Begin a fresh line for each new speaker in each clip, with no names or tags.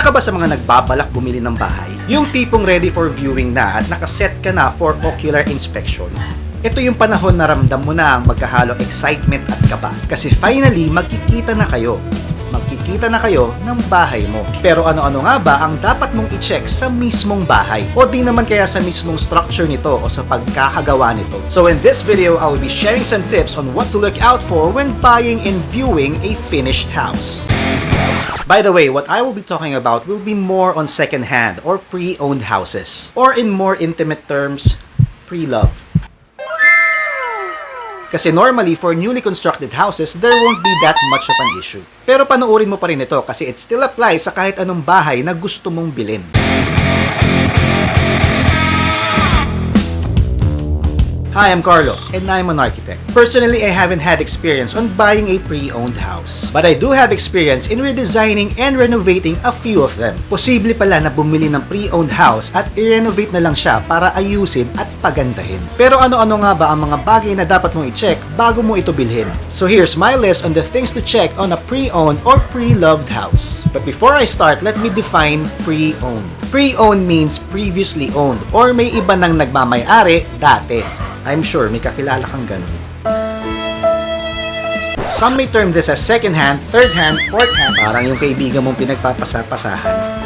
ka ba sa mga nagbabalak bumili ng bahay? Yung tipong ready for viewing na at nakaset ka na for ocular inspection? Ito yung panahon na ramdam mo na ang magkahalong excitement at kaba. Kasi finally, magkikita na kayo ng bahay mo. Pero ano-ano nga ba ang dapat mong i-check sa mismong bahay? O di naman kaya sa mismong structure nito o sa pagkakagawa nito? So in this video, I'll be sharing some tips on what to look out for when buying and viewing a finished house. By the way, what I will be talking about will be more on second-hand or pre-owned houses. Or in more intimate terms, pre-love. Kasi normally, for newly constructed houses, there won't be that much of an issue. Pero panoorin mo pa rin ito kasi it still applies sa kahit anong bahay na gusto mong bilhin. Hi, I'm Karlo, and I'm an architect. Personally, I haven't had experience on buying a pre-owned house. But I do have experience in redesigning and renovating a few of them. Posible pala na bumili ng pre-owned house at i-renovate na lang siya para ayusin at pagandahin. Pero ano-ano nga ba ang mga bagay na dapat mong i-check bago mo ito bilhin? So here's my list on the things to check on a pre-owned or pre-loved house. But before I start, let me define pre-owned. Pre-owned means previously owned or may iba nang nagmamay-ari dati. I'm sure may kakilala kang ganun. Some may term this as second-hand, third-hand, fourth-hand. Parang yung kaibigan mong pinagpapasapasahan.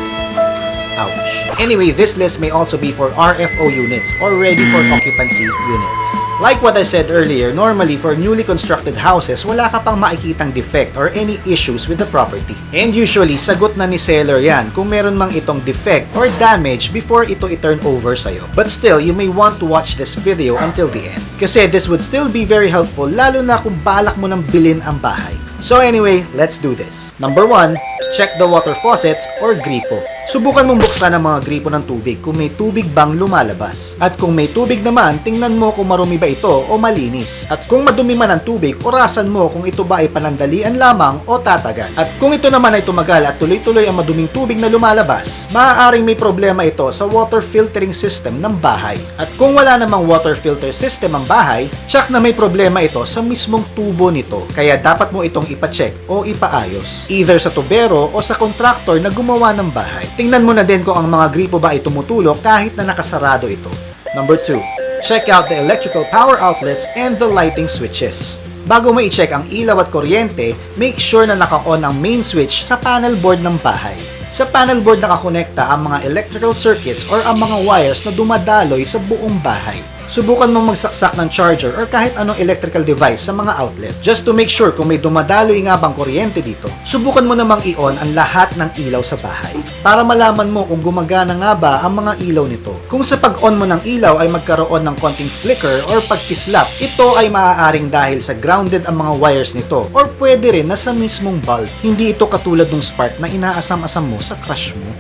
Ouch. Anyway, this list may also be for RFO units or ready for occupancy units. Like what I said earlier, normally for newly constructed houses, wala ka pang makikitang defect or any issues with the property. And usually, sagot na ni seller yan kung meron mang itong defect or damage before ito i-turn over sa'yo. But still, you may want to watch this video until the end. Kasi this would still be very helpful lalo na kung balak mo nang bilhin ang bahay. So anyway, let's do this. Number 1, check the water faucets or gripo. Subukan mong buksan ang mga gripo ng tubig kung may tubig bang lumalabas. At kung may tubig naman, tingnan mo kung marumi ba ito o malinis. At kung madumi man ang tubig, orasan mo kung ito ba ay panandalian lamang o tatagal. At kung ito naman ay tumagal at tuloy-tuloy ang maduming tubig na lumalabas, maaaring may problema ito sa water filtering system ng bahay. At kung wala namang water filter system ang bahay, tsak na may problema ito sa mismong tubo nito. Kaya dapat mo itong ipacheck o ipaayos. Either sa tubero o sa contractor na gumawa ng bahay. Tingnan mo na din kung ang mga gripo ba ay tumutulog kahit na nakasarado ito. Number 2, check out the electrical power outlets and the lighting switches. Bago mo i-check ang ilaw at kuryente, make sure na naka-on ang main switch sa panel board ng bahay. Sa panel board nakakonekta ang mga electrical circuits or ang mga wires na dumadaloy sa buong bahay. Subukan mong magsaksak ng charger or kahit anong electrical device sa mga outlet just to make sure kung may dumadaloy nga bang kuryente dito. Subukan mo namang i-on ang lahat ng ilaw sa bahay para malaman mo kung gumagana nga ba ang mga ilaw nito. Kung sa pag-on mo ng ilaw ay magkaroon ng konting flicker or pagkislap, ito ay maaaring dahil sa grounded ang mga wires nito or pwede rin na sa mismong bulb. Hindi ito katulad ng spark na inaasam-asam mo sa crush mo.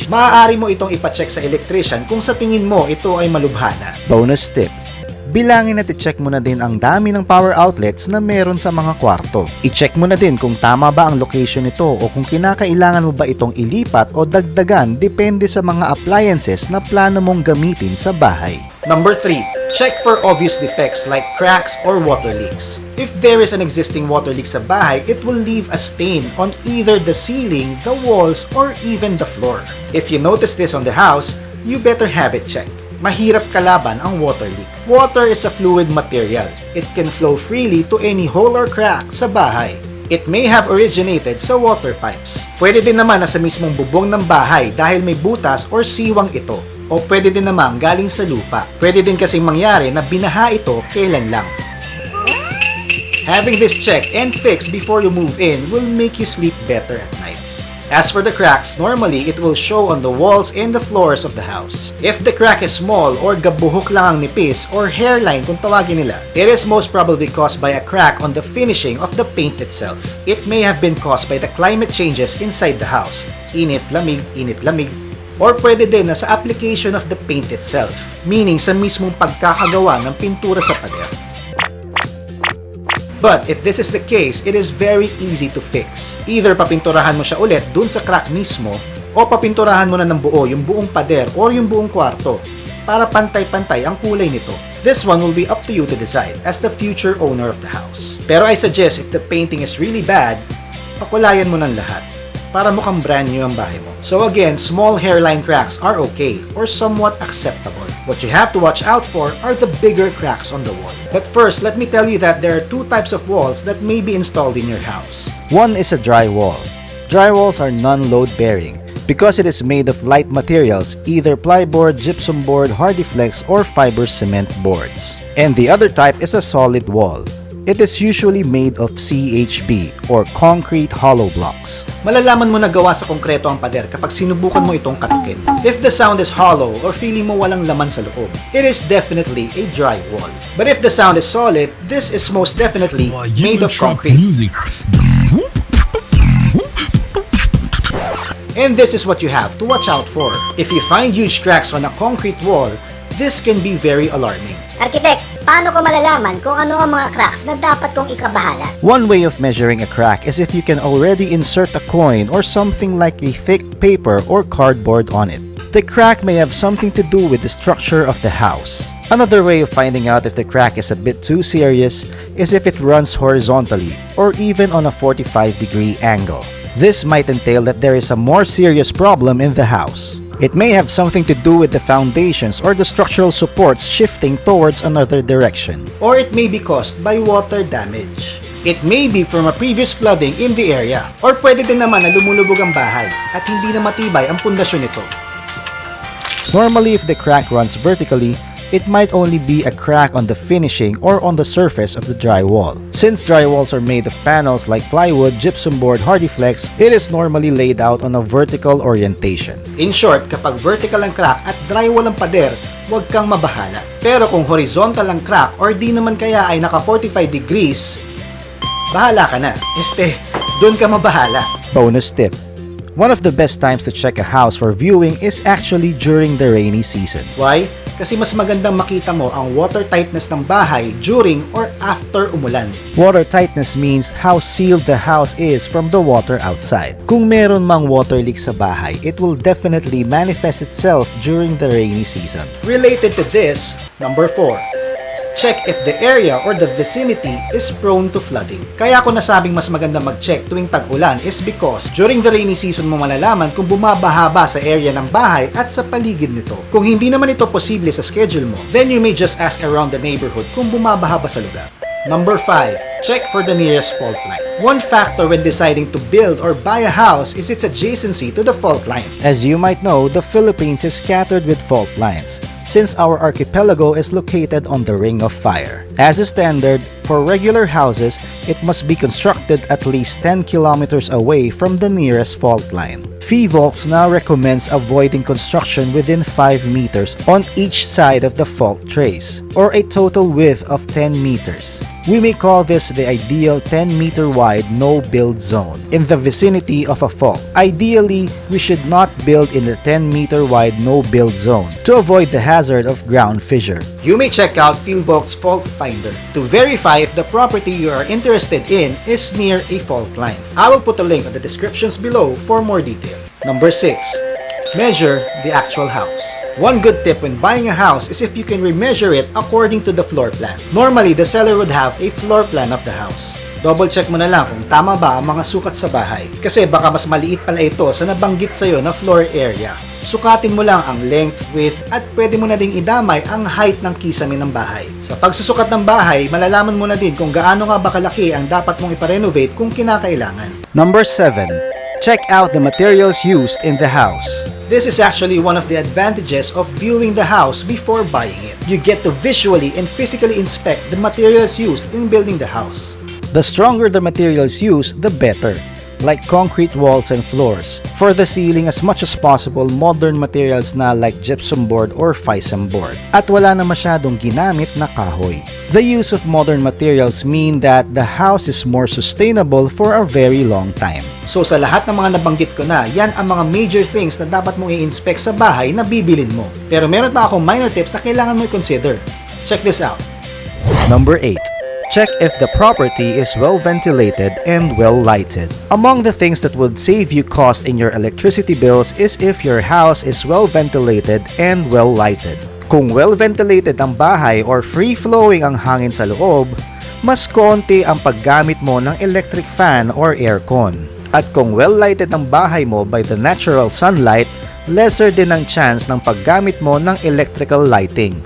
Maaari mo itong ipacheck sa electrician kung sa tingin mo ito ay malubhana. Bonus tip. Bilangin at i-check mo na din ang dami ng power outlets na meron sa mga kwarto. I-check mo na din kung tama ba ang location nito o kung kinakailangan mo ba itong ilipat o dagdagan depende sa mga appliances na plano mong gamitin sa bahay. Number 3. Check for obvious defects like cracks or water leaks. If there is an existing water leak sa bahay, it will leave a stain on either the ceiling, the walls, or even the floor. If you notice this on the house, you better have it checked. Mahirap kalaban ang water leak. Water is a fluid material. It can flow freely to any hole or crack sa bahay. It may have originated sa water pipes. Pwede din naman na sa mismong bubong ng bahay dahil may butas or siwang ito. O pwede din naman galing sa lupa. Pwede din kasing mangyari na binaha ito kailan lang. Having this checked and fixed before you move in will make you sleep better at night. As for the cracks, normally it will show on the walls and the floors of the house. If the crack is small or gabuhok lang ang nipis or hairline kung tawagin nila, it is most probably caused by a crack on the finishing of the paint itself. It may have been caused by the climate changes inside the house. Init, lamig, or pwede din na sa application of the paint itself, meaning sa mismong pagkakagawa ng pintura sa pader. But if this is the case, it is very easy to fix. Either papinturahan mo siya ulit dun sa crack mismo o papinturahan mo na ng buo yung buong pader or yung buong kwarto para pantay-pantay ang kulay nito. This one will be up to you to decide as the future owner of the house. Pero I suggest if the painting is really bad, pakulayan mo ng lahat. para mukhang brand new ang bahay mo. So again, small hairline cracks are okay or somewhat acceptable. What you have to watch out for are the bigger cracks on the wall. But first, let me tell you that there are two types of walls that may be installed in your house.
One is a dry wall. Dry walls are non-load bearing because it is made of light materials, either plyboard, gypsum board, HardieFlex, or fiber cement boards. And the other type is a solid wall. It is usually made of CHB or concrete hollow blocks.
Malalaman mo na gawa sa konkreto ang pader kapag sinubukan mo itong katukin. If the sound is hollow or feeling mo walang laman sa loob, it is definitely a dry wall. But if the sound is solid, this is most definitely made of concrete. And this is what you have to watch out for. If you find huge cracks on a concrete wall, this can be very alarming.
Architect, paano ko malalaman kung ano ang mga cracks na dapat kong ikabahala?
One way of measuring a crack is if you can already insert a coin or something like a thick paper or cardboard on it. The crack may have something to do with the structure of the house. Another way of finding out if the crack is a bit too serious is if it runs horizontally or even on a 45-degree angle. This might entail that there is a more serious problem in the house. It may have something to do with the foundations or the structural supports shifting towards another direction.
Or it may be caused by water damage. It may be from a previous flooding in the area. Or pwede din naman na lumulubog ang bahay at hindi na matibay ang pundasyon nito.
Normally, if the crack runs vertically, it might only be a crack on the finishing or on the surface of the dry wall. Since dry walls are made of panels like plywood, gypsum board, HardieFlex, it is normally laid out on a vertical orientation.
In short, kapag vertical ang crack at drywall ang pader, huwag kang mabahala. Pero kung horizontal ang crack or di naman kaya ay naka 45 degrees, bahala ka na. Doon ka mabahala.
Bonus tip. One of the best times to check a house for viewing is actually during the rainy season.
Why? Kasi mas magandang makita mo ang water tightness ng bahay during or after umulan.
Water tightness means how sealed the house is from the water outside. Kung meron mang water leak sa bahay, it will definitely manifest itself during the rainy season.
Related to this, number 4. Check if the area or the vicinity is prone to flooding. Kaya ako nasabing mas maganda mag-check tuwing tag-ulan is because during the rainy season mo malalaman kung bumabaha ba sa area ng bahay at sa paligid nito. Kung hindi naman ito posible sa schedule mo, then you may just ask around the neighborhood kung bumabaha ba sa lugar. Number 5. Check for the nearest fault line. One factor when deciding to build or buy a house is its adjacency to the fault line.
As you might know, the Philippines is scattered with fault lines, since our archipelago is located on the Ring of Fire. As a standard, for regular houses, it must be constructed at least 10 kilometers away from the nearest fault line. PHILVOLCS now recommends avoiding construction within 5 meters on each side of the fault trace, or a total width of 10 meters. We may call this the ideal 10-meter wide no-build zone in the vicinity of a fault. Ideally, we should not build in the 10-meter wide no-build zone to avoid the hazard of ground fissure.
You may check out PHILVOLCS Fault Finder to verify if the property you are interested in is near a fault line. I will put a link in the descriptions below for more details. Number 6. Measure the actual house. One good tip when buying a house is if you can remeasure it according to the floor plan. Normally, the seller would have a floor plan of the house. Double check mo na lang kung tama ba ang mga sukat sa bahay. Kasi baka mas maliit pala ito sa nabanggit sa'yo na floor area. Sukatin mo lang ang length, width, at pwede mo na ding idamay ang height ng kisame ng bahay. Sa pagsusukat ng bahay, malalaman mo na din kung gaano nga ba kalaki ang dapat mong iparenovate kung kinakailangan.
Number 7. Check out the materials used in the house.
This is actually one of the advantages of viewing the house before buying it. You get to visually and physically inspect the materials used in building the house.
The stronger the materials used, the better, like concrete walls and floors. For the ceiling, as much as possible, modern materials na like gypsum board or FISM board. At wala na masyadong ginamit na kahoy. The use of modern materials mean that the house is more sustainable for a very long time.
So sa lahat ng mga nabanggit ko na, yan ang mga major things na dapat mong i-inspect sa bahay na bibilin mo. Pero meron pa akong minor tips na kailangan mo i-consider. Check this out.
Number 8. Check if the property is well ventilated and well lighted. Among the things that would save you cost in your electricity bills is if your house is well ventilated and well lighted. Kung well ventilated ang bahay or free-flowing ang hangin sa loob, mas konti ang paggamit mo ng electric fan or aircon. At kung well-lighted ang bahay mo by the natural sunlight, lesser din ang chance ng paggamit mo ng electrical lighting.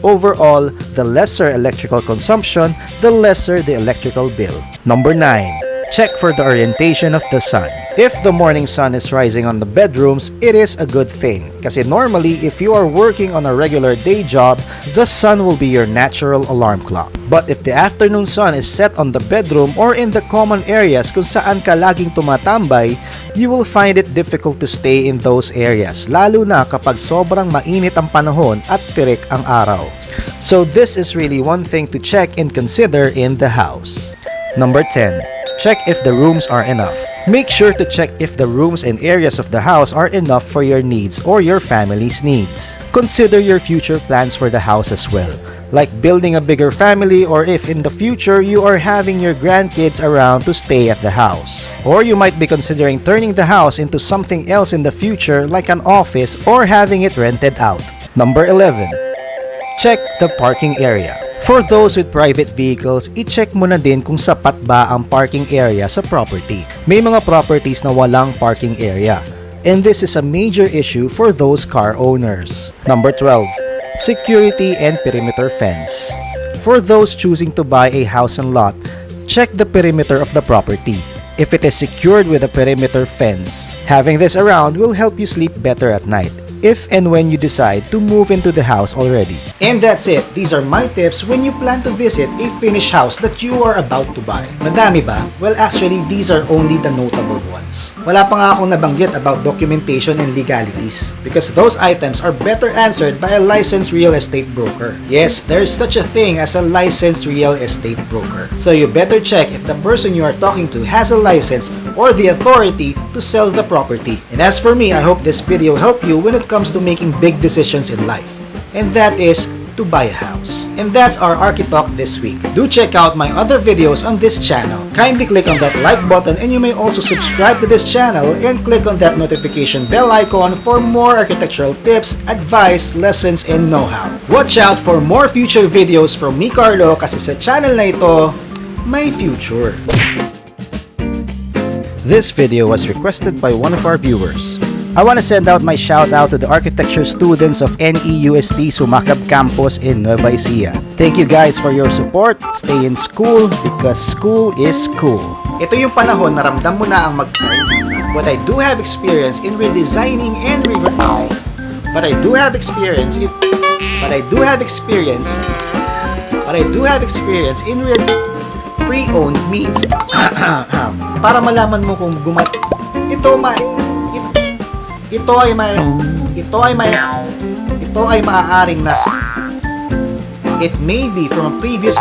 Overall, the lesser electrical consumption, the lesser the electrical bill. Number 9. Check for the orientation of the sun. If the morning sun is rising on the bedrooms, it is a good thing. Kasi normally, if you are working on a regular day job, the sun will be your natural alarm clock. But if the afternoon sun is set on the bedroom or in the common areas kung saan ka laging tumatambay, you will find it difficult to stay in those areas, lalo na kapag sobrang mainit ang panahon at tirik ang araw. So this is really one thing to check and consider in the house. Number 10. Check if the rooms are enough. Make sure to check if the rooms and areas of the house are enough for your needs or your family's needs. Consider your future plans for the house as well, like building a bigger family or if in the future you are having your grandkids around to stay at the house. Or you might be considering turning the house into something else in the future like an office or having it rented out. Number 11. Check the parking area. For those with private vehicles, i-check mo na din kung sapat ba ang parking area sa property. May mga properties na walang parking area, and this is a major issue for those car owners. Number 12. Security and perimeter fence. For those choosing to buy a house and lot, check the perimeter of the property. If it is secured with a perimeter fence, having this around will help you sleep better at night, if and when you decide to move into the house already.
And that's it. These are my tips when you plan to visit a finished house that you are about to buy. Madami ba? Well, actually, these are only the notable ones. Wala pa nga akong nabanggit about documentation and legalities because those items are better answered by a licensed real estate broker. Yes, there is such a thing as a licensed real estate broker. So you better check if the person you are talking to has a license or the authority to sell the property. And as for me, I hope this video helped you when it comes to making big decisions in life. And that is to buy a house. And that's our ArkiTALK this week. Do check out my other videos on this channel. Kindly click on that like button and you may also subscribe to this channel and click on that notification bell icon for more architectural tips, advice, lessons, and know-how. Watch out for more future videos from me, Karlo, kasi sa channel na ito, may future.
This video was requested by one of our viewers. I want to send out my shout out to the architecture students of NEUST Sumakab Campus in Nueva Ecija. Thank you guys for your support. Stay in school because school is cool.
Ito yung panahon na ramdam mo na ang mag-try. But I do have experience in redesigning and But I do have experience in pre-owned means. Para malaman mo kung ito ay maaaring nas. It may be from a previous